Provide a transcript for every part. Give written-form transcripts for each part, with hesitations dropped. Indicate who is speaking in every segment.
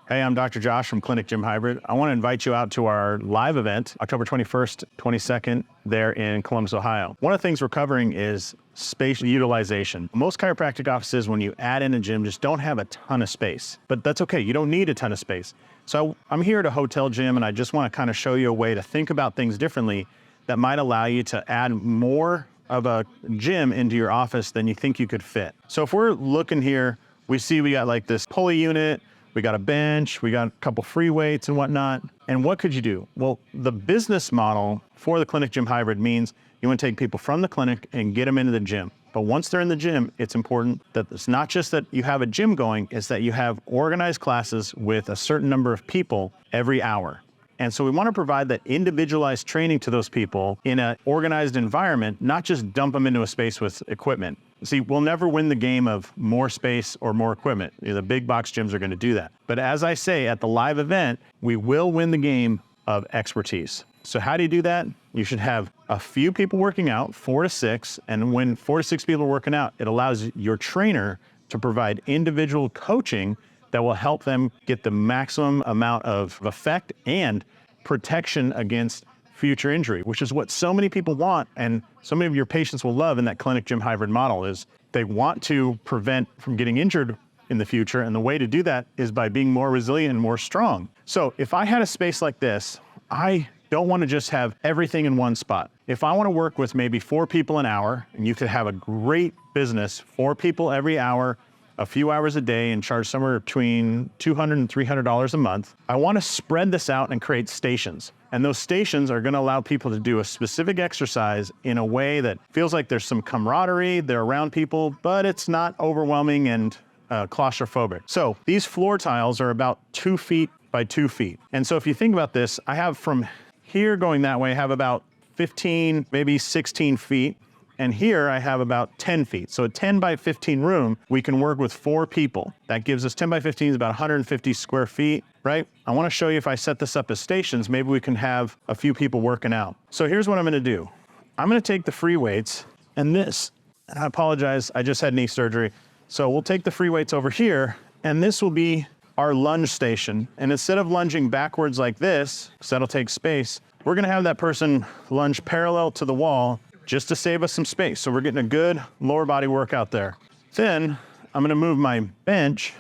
Speaker 1: Hey, I'm Dr. Josh from Clinic Gym Hybrid. I want to invite you out to our live event, October 21st, 22nd, there in Columbus, Ohio. One of the things we're covering is space utilization. Most chiropractic offices, when you add in a gym, just don't have a ton of space, but that's okay. You don't need a ton of space. So I'm here at a hotel gym, and I just want to kind of show you a way to think about things differently that might allow you to add more of a gym into your office than you think you could fit. So if we're looking here, we see we got like this pulley unit, we got a bench, we got a couple free weights and whatnot. And what could you do? Well, the business model for the Clinic Gym Hybrid means you want to take people from the clinic and get them into the gym. But once they're in the gym, it's important that it's not just that you have a gym going, it's that you have organized classes with a certain number of people every hour. And so we want to provide that individualized training to those people in an organized environment, not just dump them into a space with equipment. See, we'll never win the game of more space or more equipment. The big box gyms are going to do that. But as I say, at the live event, we will win the game of expertise. So how do you do that? You should have a few people working out, 4 to 6, and when 4 to 6 people are working out, it allows your trainer to provide individual coaching that will help them get the maximum amount of effect and protection against future injury, which is what so many people want, and so many of your patients will love in that Clinic Gym Hybrid model is they want to prevent from getting injured in the future, and the way to do that is by being more resilient and more strong. So if I had a space like this, I don't want to just have everything in one spot. If I want to work with maybe 4 people an hour, and you could have a great business, 4 people every hour, a few hours a day, and charge somewhere between $200 and $300 a month. I want to spread this out and create stations. And those stations are going to allow people to do a specific exercise in a way that feels like there's some camaraderie, they're around people, but it's not overwhelming and claustrophobic. So these floor tiles are about 2 feet by 2 feet. And so if you think about this, I have from here going that way, I have about 15, maybe 16 feet. And here I have about 10 feet. So a 10 by 15 room, we can work with 4 people. That gives us 10 by 15 is about 150 square feet, right? I want to show you if I set this up as stations, maybe we can have a few people working out. So here's what I'm going to do. I'm going to take the free weights and this, I apologize, I just had knee surgery. So we'll take the free weights over here and this will be our lunge station. And instead of lunging backwards like this, because that'll take space, we're going to have that person lunge parallel to the wall just to save us some space. So we're getting a good lower body workout there. Then I'm gonna move my bench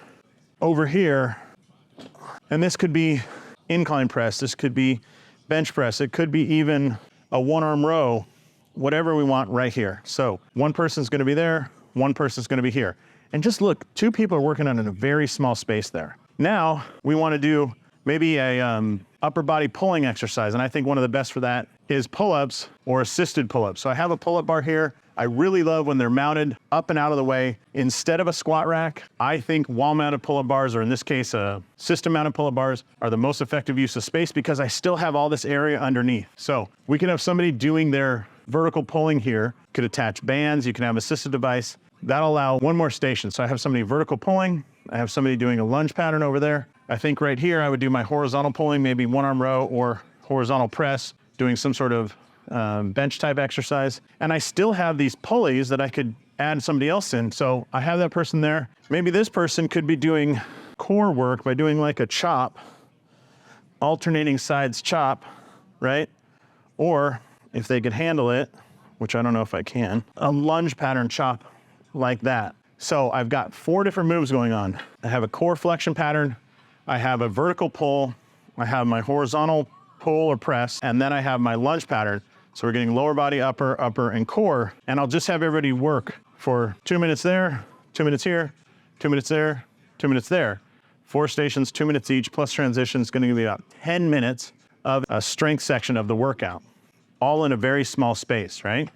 Speaker 1: over here, and this could be incline press, this could be bench press, it could be even a 1-arm row, whatever we want right here. So one person's gonna be there, one person's gonna be here. And just look, 2 people are working on in a very small space there. Now we wanna do maybe a upper body pulling exercise. And I think one of the best for that is pull-ups or assisted pull-ups. So I have a pull-up bar here. I really love when they're mounted up and out of the way instead of a squat rack. I think wall-mounted pull-up bars, or in this case, system-mounted pull-up bars, are the most effective use of space because I still have all this area underneath. So we can have somebody doing their vertical pulling here, could attach bands, you can have assisted device. That'll allow one more station. So I have somebody vertical pulling, I have somebody doing a lunge pattern over there. I think right here I would do my horizontal pulling, maybe 1-arm row or horizontal press, doing some sort of bench type exercise. And I still have these pulleys that I could add somebody else in. So I have that person there. Maybe this person could be doing core work by doing like a chop, alternating sides chop, right? Or if they could handle it, which I don't know if I can, a lunge pattern chop like that. So I've got 4 different moves going on. I have a core flexion pattern, I have a vertical pull, I have my horizontal pull or press, and then I have my lunge pattern. So we're getting lower body, upper, and core. And I'll just have everybody work for 2 minutes there, 2 minutes here, 2 minutes there, 2 minutes there. 4 stations, 2 minutes each, plus transition is gonna be about 10 minutes of a strength section of the workout, all in a very small space, right?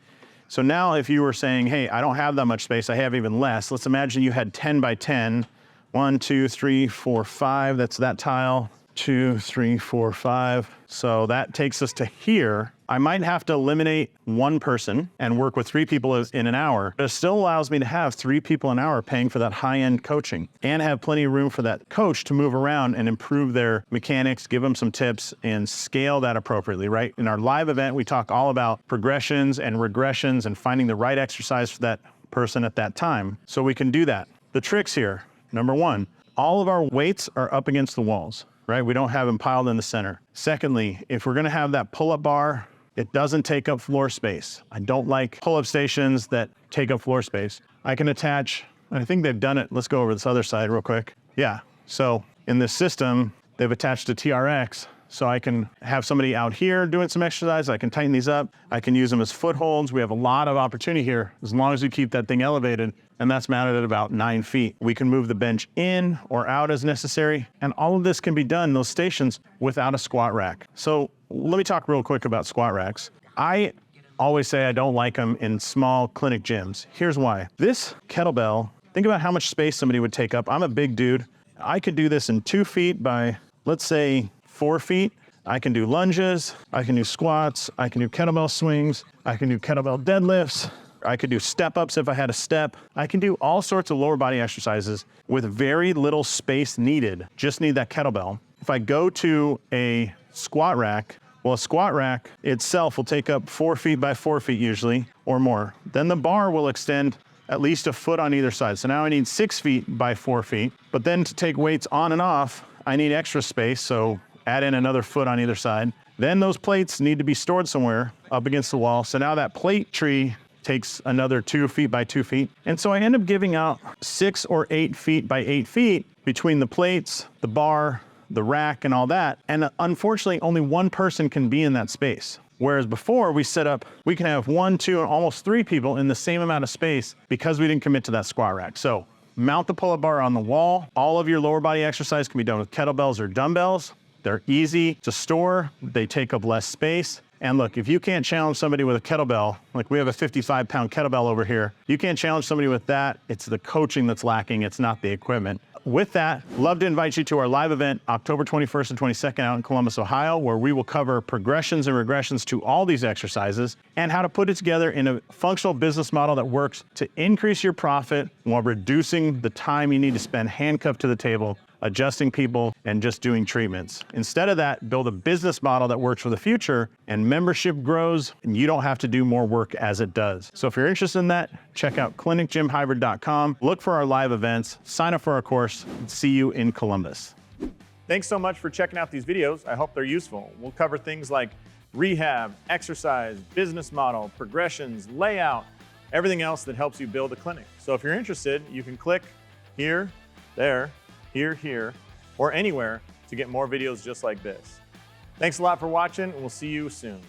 Speaker 1: So now if you were saying, hey, I don't have that much space, I have even less. Let's imagine you had 10 by 10. 1, 2, 3, 4, 5, that's that tile. 2, 3, 4, 5. So that takes us to here. I might have to eliminate 1 person and work with 3 people in an hour, but it still allows me to have 3 people an hour paying for that high-end coaching and have plenty of room for that coach to move around and improve their mechanics, give them some tips, and scale that appropriately, right? In our live event, we talk all about progressions and regressions and finding the right exercise for that person at that time. So we can do that. The tricks here, number 1, all of our weights are up against the walls, right? We don't have them piled in the center. Secondly, if we're gonna have that pull-up bar, it doesn't take up floor space. I don't like pull-up stations that take up floor space. I can attach, I think they've done it. Let's go over this other side real quick. Yeah, so in this system, they've attached a TRX, so I can have somebody out here doing some exercise. I can tighten these up. I can use them as footholds. We have a lot of opportunity here as long as we keep that thing elevated, and that's mounted at about 9 feet. We can move the bench in or out as necessary, and all of this can be done, those stations, without a squat rack. So let me talk real quick about squat racks. I always say I don't like them in small clinic gyms. Here's why. This kettlebell, think about how much space somebody would take up. I'm a big dude. I could do this in 2 feet by, let's say, 4 feet. I can do lunges, I can do squats, I can do kettlebell swings, I can do kettlebell deadlifts, I could do step-ups if I had a step. I can do all sorts of lower body exercises with very little space needed. Just need that kettlebell. If I go to a squat rack, well, a squat rack itself will take up 4 feet by 4 feet usually, or more. Then the bar will extend at least a foot on either side. So now I need 6 feet by 4 feet, but then to take weights on and off, I need extra space, so add in another foot on either side. Then those plates need to be stored somewhere up against the wall. So now that plate tree takes another 2 feet by 2 feet. And so I end up giving out 6 or 8 feet by 8 feet between the plates, the bar, the rack, and all that. And unfortunately, only one person can be in that space. Whereas before we set up, we can have 1, 2, and almost 3 people in the same amount of space because we didn't commit to that squat rack. So mount the pull-up bar on the wall. All of your lower body exercise can be done with kettlebells or dumbbells. They're easy to store, they take up less space. And look, if you can't challenge somebody with a kettlebell, like we have a 55-pound kettlebell over here, you can't challenge somebody with that. It's the coaching that's lacking, it's not the equipment. With that, love to invite you to our live event, October 21st and 22nd out in Columbus, Ohio, where we will cover progressions and regressions to all these exercises and how to put it together in a functional business model that works to increase your profit while reducing the time you need to spend handcuffed to the table, adjusting people, and just doing treatments. Instead of that, build a business model that works for the future, and membership grows, and you don't have to do more work as it does. So if you're interested in that, check out clinicgymhybrid.com, look for our live events, sign up for our course, and see you in Columbus. Thanks so much for checking out these videos. I hope they're useful. We'll cover things like rehab, exercise, business model, progressions, layout, everything else that helps you build a clinic. So if you're interested, you can click here, there, here, or anywhere to get more videos just like this. Thanks a lot for watching, and we'll see you soon.